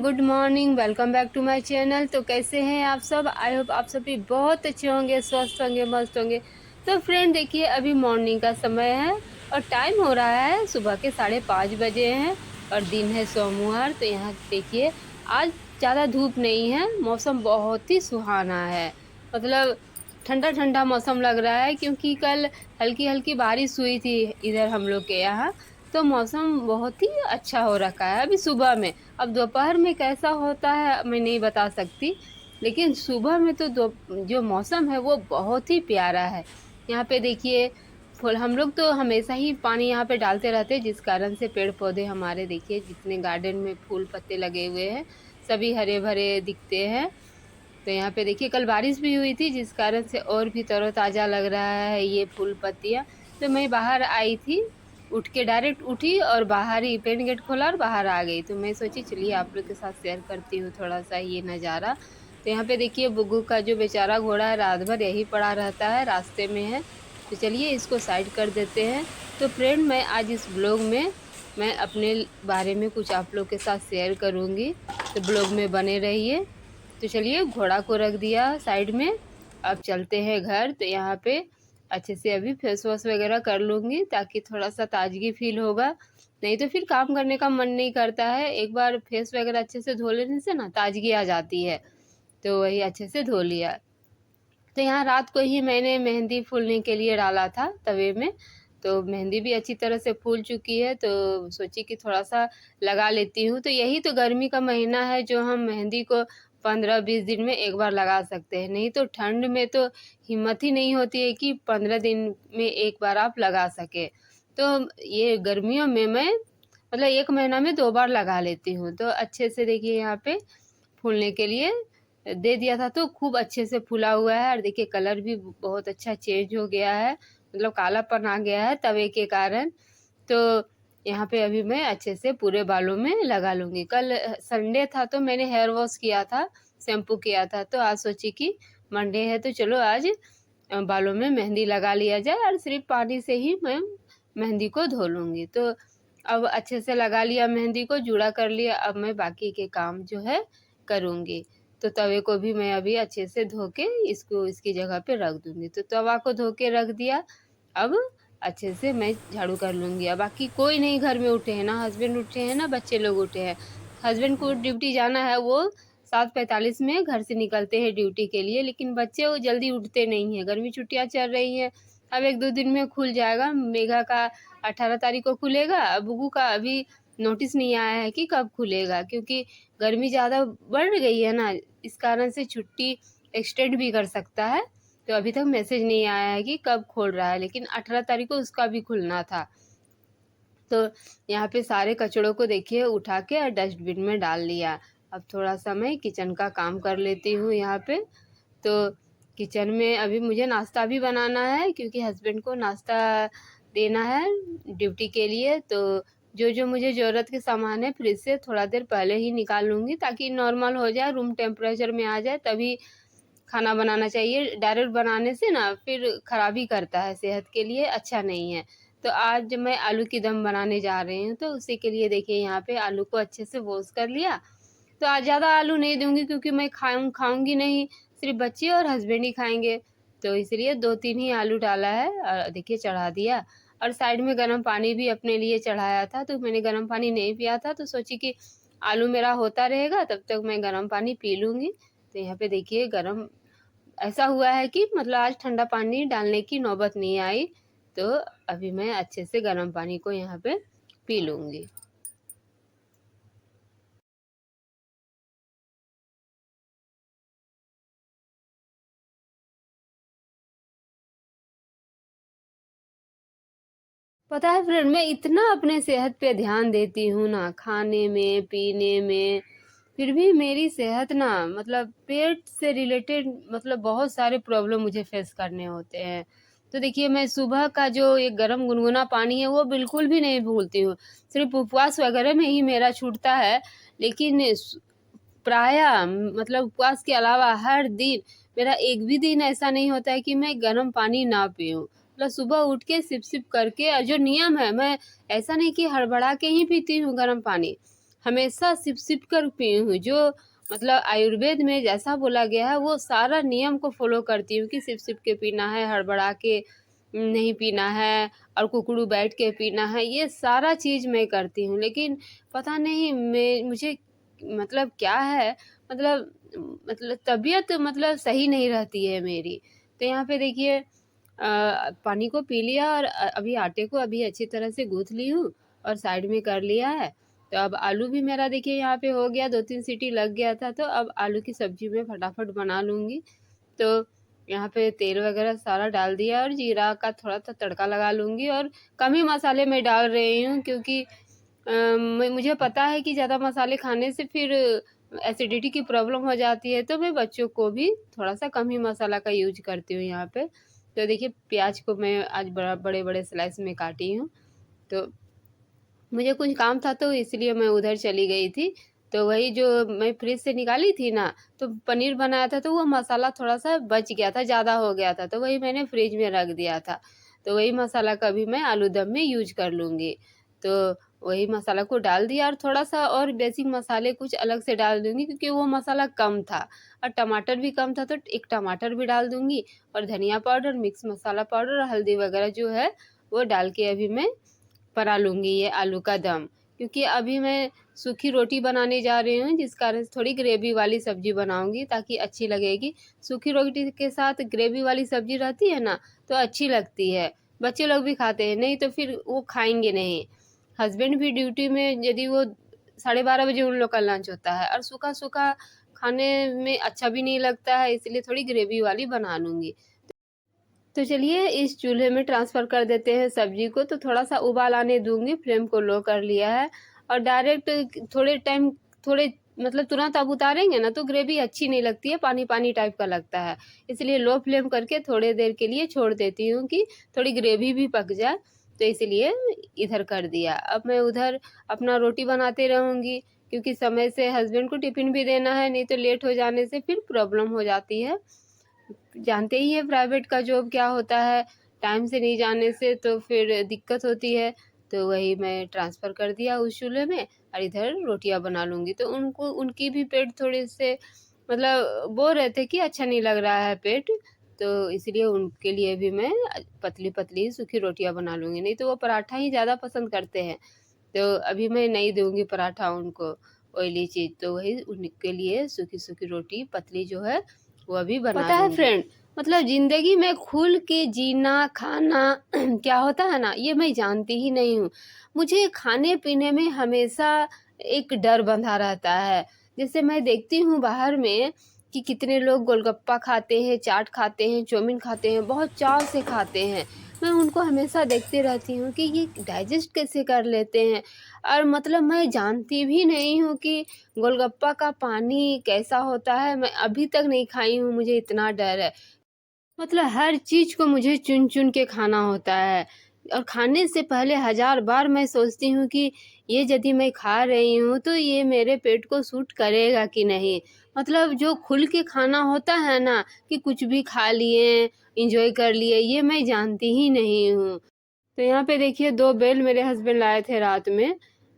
Good morning, welcome back to my channel. तो कैसे हैं आप सब? आई होप आप सभी बहुत अच्छे होंगे, स्वस्थ होंगे, मस्त होंगे। तो फ्रेंड देखिए, अभी मॉर्निंग का समय है और टाइम हो रहा है सुबह के 5:30 बजे हैं और दिन है सोमवार। तो यहाँ देखिए, आज ज़्यादा धूप नहीं है, मौसम बहुत ही सुहाना है। मतलब ठंडा ठंडा मौसम लग रहा है क्योंकि कल हल्की हल्की बारिश हुई थी इधर हम लोग के यहाँ। तो मौसम बहुत ही अच्छा हो रखा है अभी सुबह में। अब दोपहर में कैसा होता है मैं नहीं बता सकती, लेकिन सुबह में तो दो जो मौसम है वो बहुत ही प्यारा है। यहाँ पे देखिए, फूल हम लोग तो हमेशा ही पानी यहाँ पे डालते रहते हैं, जिस कारण से पेड़-पौधे हमारे देखिए जितने गार्डन में फूल पत्ते लगे हुए हैं, सभी हरे-भरे दिखते हैं। तो यहाँ पे देखिए कल बारिश भी हुई थी, जिस कारण से और भी तरोताज़ा लग रहा है ये फूल पत्तियाँ। तो मैं बाहर आई थी, उठ के डायरेक्ट उठी और बाहर ही पेन गेट खोला और बाहर आ गई। तो मैं सोची चलिए आप लोग के साथ शेयर करती हूँ थोड़ा-सा ये नज़ारा। तो यहाँ पे देखिए बुग्गू का जो बेचारा घोड़ा है रात भर यहीं पड़ा रहता है, रास्ते में है। तो चलिए इसको साइड कर देते हैं। तो फ्रेंड मैं आज इस ब्लॉग में मैं अपने बारे में कुछ आप लोग के साथ शेयर करूँगी, तो ब्लॉग में बने रहिए। तो चलिए घोड़ा को रख दिया साइड में, अब चलते हैं घर। तो यहाँ पे अच्छे से अभी फेस वॉश वगैरह कर लूँगी ताकि थोड़ा-सा ताज़गी फ़ील होगा, नहीं तो फिर काम करने का मन नहीं करता है। एक बार फेस वगैरह अच्छे से धो लेने से ना ताज़गी आ जाती है, तो वही अच्छे से धो लिया। तो यहाँ रात को ही मैंने मेहंदी फूलने के लिए डाला था तवे में, तो मेहंदी भी अच्छी तरह से फूल चुकी है, तो सोची कि थोड़ा-सा लगा लेती हूँ। तो यही तो गर्मी का महीना है जो हम मेहंदी को 15-20 दिन में एक बार लगा सकते हैं, नहीं तो ठंड में तो हिम्मत ही नहीं होती है कि 15 दिन में एक बार आप लगा सकें। तो ये गर्मियों में मैं मतलब 1 महीना में 2 बार लगा लेती हूँ। तो अच्छे से देखिए यहाँ पे फूलने के लिए दे दिया था, तो खूब अच्छे से फूला हुआ है और देखिए कलर भी बहुत अच्छा चेंज हो गया है, मतलब कालापन आ गया है तवे के कारण। तो यहाँ पे अभी मैं अच्छे से पूरे बालों में लगा लूँगी। कल संडे था तो मैंने हेयर वॉश किया था, शैम्पू किया था, तो आज सोची कि मंडे है तो चलो आज बालों में मेहंदी लगा लिया जाए और सिर्फ़ पानी से ही मैं मेहंदी को धो लूँगी। तो अब अच्छे से लगा लिया मेहंदी को, जूड़ा कर लिया, अब मैं बाकी के काम जो है करूँगी। तो तवे को भी मैं अभी अच्छे से धो के इसको इसकी जगह पे रख दूँगी। तो तवा को धो के रख दिया, अब अच्छे से मैं झाड़ू कर लूँगी। अब बाकी कोई नहीं घर में उठे हैं, ना हस्बैंड उठे हैं, ना बच्चे लोग उठे हैं। हस्बैंड को ड्यूटी जाना है, वो 7:45 में घर से निकलते हैं ड्यूटी के लिए, लेकिन बच्चे वो जल्दी उठते नहीं हैं। गर्मी छुट्टियाँ चल रही हैं, अब 1-2 दिन में खुल जाएगा। मेघा का 18 तारीख को खुलेगा, बुग्गू का अभी नोटिस नहीं आया है कि कब खुलेगा, क्योंकि गर्मी ज़्यादा बढ़ गई है ना, इस कारण से छुट्टी एक्सटेंड भी कर सकता है। तो अभी तक मैसेज नहीं आया है कि कब खोल रहा है, लेकिन 18 तारीख को उसका भी खुलना था। तो यहाँ पे सारे कचड़ों को देखिए उठा के डस्टबिन में डाल लिया। अब थोड़ा-सा मैं किचन का काम कर लेती हूँ यहाँ पे। तो किचन में अभी मुझे नाश्ता भी बनाना है क्योंकि हस्बैंड को नाश्ता देना है ड्यूटी के लिए। तो जो-जो मुझे ज़रूरत के सामान है फ्रिज से थोड़ा देर पहले ही निकाल लूँगी ताकि नॉर्मल हो जाए, रूम टेम्परेचर में आ जाए, तभी खाना बनाना चाहिए। डायरेक्ट बनाने से ना फिर खराब ही करता है, सेहत के लिए अच्छा नहीं है। तो आज मैं आलू की दम बनाने जा रही हूँ, तो उसी के लिए देखिए यहाँ पे आलू को अच्छे से वॉश कर लिया। तो आज ज़्यादा आलू नहीं दूँगी क्योंकि मैं खाऊँगी नहीं, सिर्फ़ बच्चे और हस्बैंड ही खाएँगे। तो इसलिए 2-3 ही आलू डाला है और देखिए चढ़ा दिया। और साइड में गरम पानी भी अपने लिए चढ़ाया था, तो मैंने गरम पानी नहीं पिया था, तो सोची कि आलू मेरा होता रहेगा तब तक मैं गरम पानी पी लूँगी। तो यहाँ पे देखिए गरम ऐसा हुआ है कि मतलब आज ठंडा पानी डालने की नौबत नहीं आई, तो अभी मैं अच्छे से गर्म पानी को यहाँ पे पी लूँगी। पता है फ्रेंड, मैं इतना अपने सेहत पे ध्यान देती हूँ ना, खाने में, पीने में, फिर भी मेरी सेहत ना मतलब पेट से रिलेटेड मतलब बहुत सारे प्रॉब्लम मुझे फेस करने होते हैं। तो देखिए मैं सुबह का जो एक गरम गुनगुना पानी है वो बिल्कुल भी नहीं भूलती हूँ। सिर्फ़ उपवास वगैरह में ही मेरा छूटता है, लेकिन प्रायः मतलब उपवास के अलावा हर दिन मेरा एक भी दिन ऐसा नहीं होता है कि मैं गर्म पानी ना पीऊँ। मतलब सुबह उठ के सिप-सिप करके जो नियम है, मैं ऐसा नहीं कि हड़बड़ा के ही पीती हूँ गर्म पानी। हमेशा सिप-सिप कर पी हूँ। जो मतलब आयुर्वेद में जैसा बोला गया है वो सारा नियम को फ़ॉलो करती हूँ कि सिप-सिप के पीना है, हड़बड़ा के नहीं पीना है और कुकड़ू बैठ के पीना है, ये सारा चीज़ मैं करती हूँ। लेकिन पता नहीं मैं मुझे मतलब क्या है, मतलब तबीयत मतलब सही नहीं रहती है मेरी। तो यहाँ पे देखिए पानी को पी लिया और अभी आटे को अभी अच्छी तरह से गूँथ ली हूँ और साइड में कर लिया है। तो अब आलू भी मेरा देखिए यहाँ पे हो गया, 2-3 सीटी लग गया था, तो अब आलू की सब्ज़ी मैं फटाफट बना लूँगी। तो यहाँ पे तेल वगैरह सारा डाल दिया और जीरा का थोड़ा-सा तड़का लगा लूँगी और कम ही मसाले मैं डाल रही हूँ, क्योंकि मुझे पता है कि ज़्यादा मसाले खाने से फिर एसिडिटी की प्रॉब्लम हो जाती है, तो मैं बच्चों को भी थोड़ा-सा कम ही मसाला का यूज़ करती हूँ यहाँ पे। तो देखिए प्याज़ को मैं आज बड़े-बड़े स्लाइस में काटी हूँ। तो मुझे कुछ काम था तो इसलिए मैं उधर चली गई थी। तो वही जो मैं फ्रिज से निकाली थी ना, तो पनीर बनाया था तो वो मसाला थोड़ा-सा बच गया था, ज़्यादा हो गया था, तो वही मैंने फ्रिज में रख दिया था। तो वही मसाला का भी मैं आलू दम में यूज़ कर लूँगी। तो वही मसाला को डाल दिया और थोड़ा-सा और बेसिक मसाले कुछ अलग से डाल दूँगी, क्योंकि वो मसाला कम था और टमाटर भी कम था, तो 1 टमाटर भी डाल दूँगी और धनिया पाउडर, मिक्स मसाला पाउडर और हल्दी वगैरह जो है, वो डाल के अभी मैं बना लूँगी ये आलू का दम। क्योंकि अभी मैं सूखी रोटी बनाने जा रही हूँ, जिस कारण से थोड़ी ग्रेवी वाली सब्ज़ी बनाऊँगी ताकि अच्छी लगेगी। सूखी रोटी के साथ ग्रेवी वाली सब्ज़ी रहती है ना, तो अच्छी लगती है। बच्चे लोग भी खाते हैं, नहीं तो फिर वो खाएँगे नहीं। हस्बैंड भी ड्यूटी में, यदि वो 12:30 बजे उन लोग का लंच होता है और सूखा-सूखा खाने में अच्छा भी नहीं लगता है, इसलिए थोड़ी ग्रेवी वाली बना लूँगी। तो चलिए इस चूल्हे में ट्रांसफ़र कर देते हैं सब्ज़ी को, तो थोड़ा-सा उबाल आने दूँगी, फ्लेम को लो कर लिया है और डायरेक्ट थोड़े टाइम थोड़े मतलब तुरंत आप उतारेंगे ना तो ग्रेवी अच्छी नहीं लगती है, पानी-पानी टाइप का लगता है। इसलिए लो फ्लेम करके थोड़ी देर के लिए छोड़ देती हूँ कि थोड़ी ग्रेवी भी पक जाए, तो इसलिए इधर कर दिया। अब मैं उधर अपना रोटी बनाते रहूँगी, क्योंकि समय से हस्बैंड को टिफ़िन भी देना है, नहीं तो लेट हो जाने से फिर प्रॉब्लम हो जाती है। जानते ही हैं प्राइवेट का जॉब क्या होता है, टाइम से नहीं जाने से तो फिर दिक्कत होती है। तो वही मैं ट्रांसफ़र कर दिया उस चूल्हे में और इधर रोटियाँ बना लूँगी। तो उनको उनकी भी पेट थोड़े से मतलब बोल रहे थे कि अच्छा नहीं लग रहा है पेट, तो इसलिए उनके लिए भी मैं पतली-पतली सूखी रोटियाँ बना लूँगी, नहीं तो वो पराठा ही ज़्यादा पसंद करते हैं। तो अभी मैं नहीं दूँगी पराठा उनको, ऑयली चीज़, तो वही उनके लिए सूखी-सूखी रोटी पतली जो है, वो अभी बना पता है लूँगी। फ्रेंड, मतलब ज़िंदगी में खुल के जीना, खाना क्या होता है ना, ये मैं जानती ही नहीं हूँ। मुझे खाने-पीने में हमेशा एक डर बंधा रहता है। जैसे मैं देखती हूँ बाहर में कि कितने लोग गोलगप्पा खाते हैं, चाट खाते हैं, चाउमीन खाते हैं, बहुत चाव से खाते हैं। मैं उनको हमेशा देखती रहती हूँ कि ये डाइजेस्ट कैसे कर लेते हैं, और मतलब मैं जानती भी नहीं हूँ कि गोलगप्पा का पानी कैसा होता है, मैं अभी तक नहीं खाई हूँ, मुझे इतना डर है। मतलब हर चीज़ को मुझे चुन-चुन के खाना होता है और खाने से पहले हज़ार बार मैं सोचती हूँ कि ये यदि मैं खा रही हूँ, तो ये मेरे पेट को सूट करेगा कि नहीं? मतलब जो खुल के खाना होता है ना, कि कुछ भी खा लिए, एन्जॉय कर लिए, ये मैं जानती ही नहीं हूँ। तो यहाँ पे देखिए 2 बेल मेरे हस्बैंड लाए थे रात में,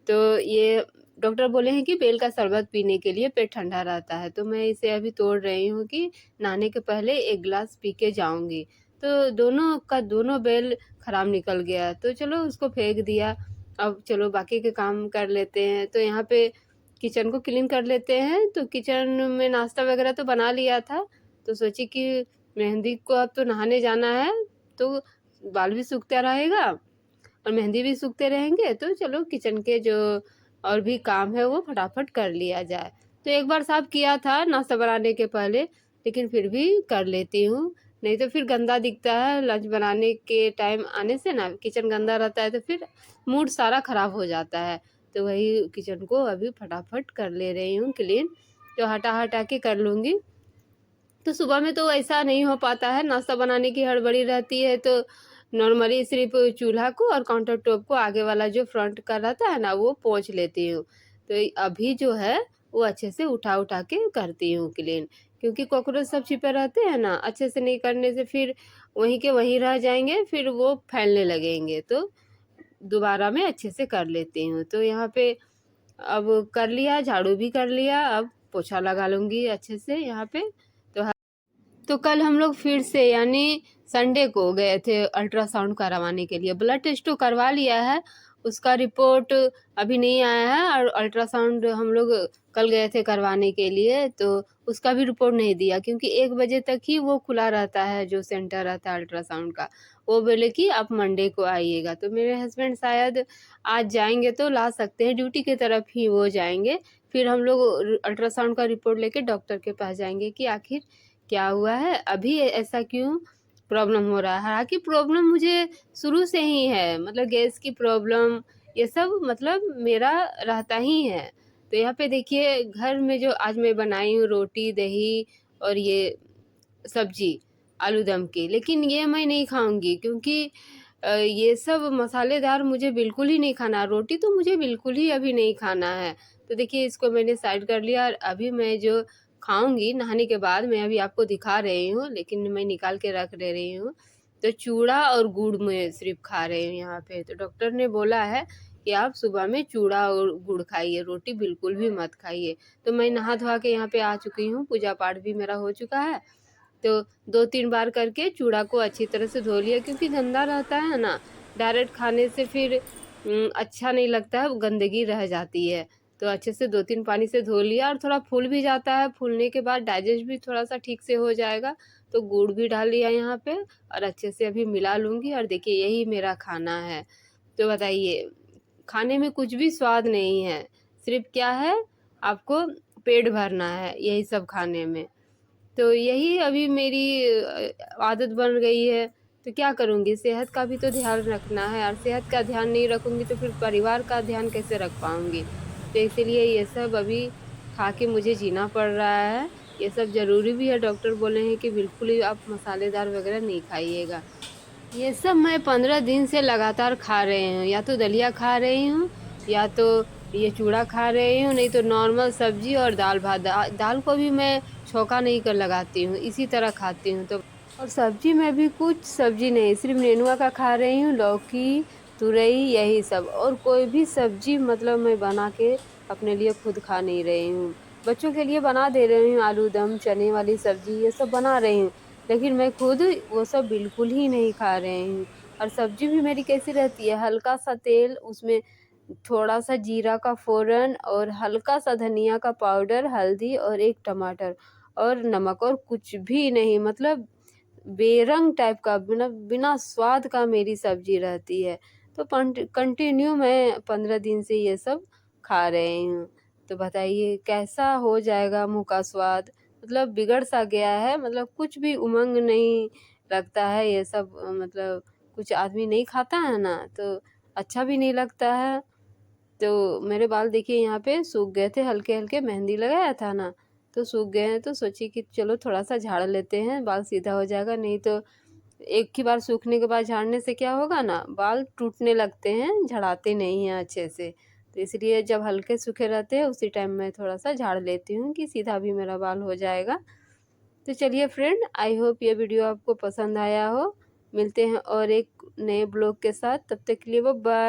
तो ये डॉक्टर बोले हैं कि बेल का शरबत पीने के लिए पेट ठंडा रहता है, तो मैं इसे अभी तोड़ रही हूँ कि नहाने के पहले 1 ग्लास पी के जाऊँगी। तो दोनों का दोनों बेल खराब निकल गया, तो चलो उसको फेंक दिया। अब चलो बाकी के काम कर लेते हैं, तो यहाँ पे किचन को क्लीन कर लेते हैं। तो किचन में नाश्ता वगैरह तो बना लिया था, तो सोची कि मेहंदी को अब तो नहाने जाना है, तो बाल भी सूखता रहेगा और मेहंदी भी सूखते रहेंगे, तो चलो किचन के जो और भी काम है वो फटाफट कर लिया जाए। तो एक बार साफ किया था नाश्ता बनाने के पहले, लेकिन फिर भी कर लेती हूँ, नहीं तो फिर गंदा दिखता है। लंच बनाने के टाइम आने से ना किचन गंदा रहता है, तो फिर मूड सारा खराब हो जाता है। तो वही किचन को अभी फटाफट कर ले रही हूँ क्लीन, तो हटा-हटा के कर लूँगी। तो सुबह में तो ऐसा नहीं हो पाता है, नाश्ता बनाने की हड़बड़ी रहती है, तो नॉर्मली सिर्फ़ चूल्हा को और काउंटर टॉप को आगे वाला जो फ्रंट का रहता है ना, वो पोंछ लेती हूँ। तो अभी जो है, वो अच्छे से उठा-उठा के करती हूँ क्लीन, क्योंकि कॉकरोच सब छिपे रहते हैं ना, अच्छे से नहीं करने से फिर वहीं के वहीं रह जाएँगे, फिर वो फैलने लगेंगे, तो दोबारा मैं अच्छे से कर लेती हूँ। तो यहाँ पे अब कर लिया, झाड़ू भी कर लिया, अब पोछा लगा लूँगी अच्छे से यहाँ पे। तो कल हम लोग फिर से यानी संडे को गए थे अल्ट्रासाउंड करवाने के लिए। ब्लड टेस्ट तो करवा लिया है, उसका रिपोर्ट अभी नहीं आया है। और अल्ट्रासाउंड हम लोग कल गए थे करवाने के लिए, तो उसका भी रिपोर्ट नहीं दिया, क्योंकि 1 बजे तक ही वो खुला रहता है जो सेंटर रहता है अल्ट्रासाउंड का। वो बोले कि आप मंडे को आइएगा। तो मेरे हस्बैंड शायद आज जाएंगे तो ला सकते हैं, ड्यूटी की तरफ ही वो जाएंगे। फिर हम लोग अल्ट्रासाउंड का रिपोर्ट लेके डॉक्टर के पास जाएंगे कि आखिर क्या हुआ है, अभी ऐसा क्यों प्रॉब्लम हो रहा है। हालांकि प्रॉब्लम मुझे शुरू से ही है, मतलब गैस की प्रॉब्लम, ये सब मतलब मेरा रहता ही है। तो यहाँ पे देखिए घर में जो आज मैं बनाई हूँ रोटी दही और ये सब्जी आलू दम की, लेकिन ये मैं नहीं खाऊंगी, क्योंकि ये सब मसालेदार मुझे बिल्कुल ही नहीं खाना। रोटी तो मुझे बिल्कुल ही अभी नहीं खाना है। तो देखिए इसको मैंने साइड कर लिया, और अभी मैं जो खाऊंगी नहाने के बाद, मैं अभी आपको दिखा रही हूँ, लेकिन मैं निकाल के रख दे रही हूँ। तो चूड़ा और गुड़ में सिर्फ खा रही हूँ यहाँ पे। तो डॉक्टर ने बोला है कि आप सुबह में चूड़ा और गुड़ खाइए, रोटी बिल्कुल भी मत खाइए। तो मैं नहा धोवा के यहाँ पे आ चुकी हूँ, पूजा पाठ भी मेरा हो चुका है। तो 2-3 बार करके चूड़ा को अच्छी तरह से धो लिया, क्योंकि गंदा रहता है ना, डायरेक्ट खाने से फिर अच्छा नहीं लगता है, गंदगी रह जाती है। तो अच्छे से 2-3 पानी से धो लिया, और थोड़ा फूल भी जाता है, फूलने के बाद डाइजेस्ट भी थोड़ा सा ठीक से हो जाएगा। तो गुड़ भी डाल लिया यहाँ पे, और अच्छे से अभी मिला लूँगी। और देखिए यही मेरा खाना है। तो बताइए, खाने में कुछ भी स्वाद नहीं है, सिर्फ क्या है, आपको पेट भरना है यही सब खाने में। तो यही अभी मेरी आदत बन गई है। तो क्या करूँगी, सेहत का भी तो ध्यान रखना है, और सेहत का ध्यान नहीं रखूँगी तो फिर परिवार का ध्यान कैसे रख पाऊँगी। तो इसीलिए ये सब अभी खा के मुझे जीना पड़ रहा है। ये सब ज़रूरी भी है, डॉक्टर बोले हैं कि बिल्कुल ही आप मसालेदार वगैरह नहीं खाइएगा। ये सब मैं 15 दिन से लगातार खा रही हूँ, या तो दलिया खा रही हूँ, या तो ये चूड़ा खा रही हूँ, नहीं तो नॉर्मल सब्जी और दाल भात। दाल को भी मैं छौंका नहीं कर लगाती हूँ, इसी तरह खाती हूँ। तो और सब्जी में भी कुछ सब्जी नहीं, सिर्फ नेनुआ का खा रही हूँ, लौकी तुरई यही सब। और कोई भी सब्जी मतलब मैं बना के अपने लिए खुद खा नहीं रही हूँ। बच्चों के लिए बना दे रही हूँ, आलू दम चने वाली सब्जी ये सब बना रही हूँ, लेकिन मैं खुद वो सब बिल्कुल ही नहीं खा रही हूँ। और सब्जी भी मेरी कैसी रहती है, हल्का सा तेल, उसमें थोड़ा सा जीरा का फ़ोरन और हल्का सा धनिया का पाउडर, हल्दी और 1 टमाटर और नमक, और कुछ भी नहीं, मतलब बेरंग टाइप का, बिना बिना स्वाद का मेरी सब्जी रहती है। तो कंटिन्यू मैं 15 दिन से ये सब खा रही हूँ। तो बताइए कैसा हो जाएगा मुँह का स्वाद, मतलब बिगड़ सा गया है, मतलब कुछ भी उमंग नहीं लगता है ये सब। मतलब कुछ आदमी नहीं खाता है ना, तो अच्छा भी नहीं लगता है। तो मेरे बाल देखिए यहाँ पे सूख गए थे, हल्के हल्के मेहंदी लगाया था ना, तो सूख गए हैं। तो सोची कि चलो थोड़ा सा झाड़ लेते हैं, बाल सीधा हो जाएगा। नहीं तो एक ही बार सूखने के बाद झाड़ने से क्या होगा ना, बाल टूटने लगते हैं, झड़ाते नहीं हैं अच्छे से। तो इसलिए जब हल्के सूखे रहते हैं उसी टाइम मैं थोड़ा सा झाड़ लेती हूँ, कि सीधा भी मेरा बाल हो जाएगा। तो चलिए फ्रेंड, आई होप ये वीडियो आपको पसंद आया हो। मिलते हैं और एक नए ब्लॉग के साथ, तब तक के लिए बाय बाय।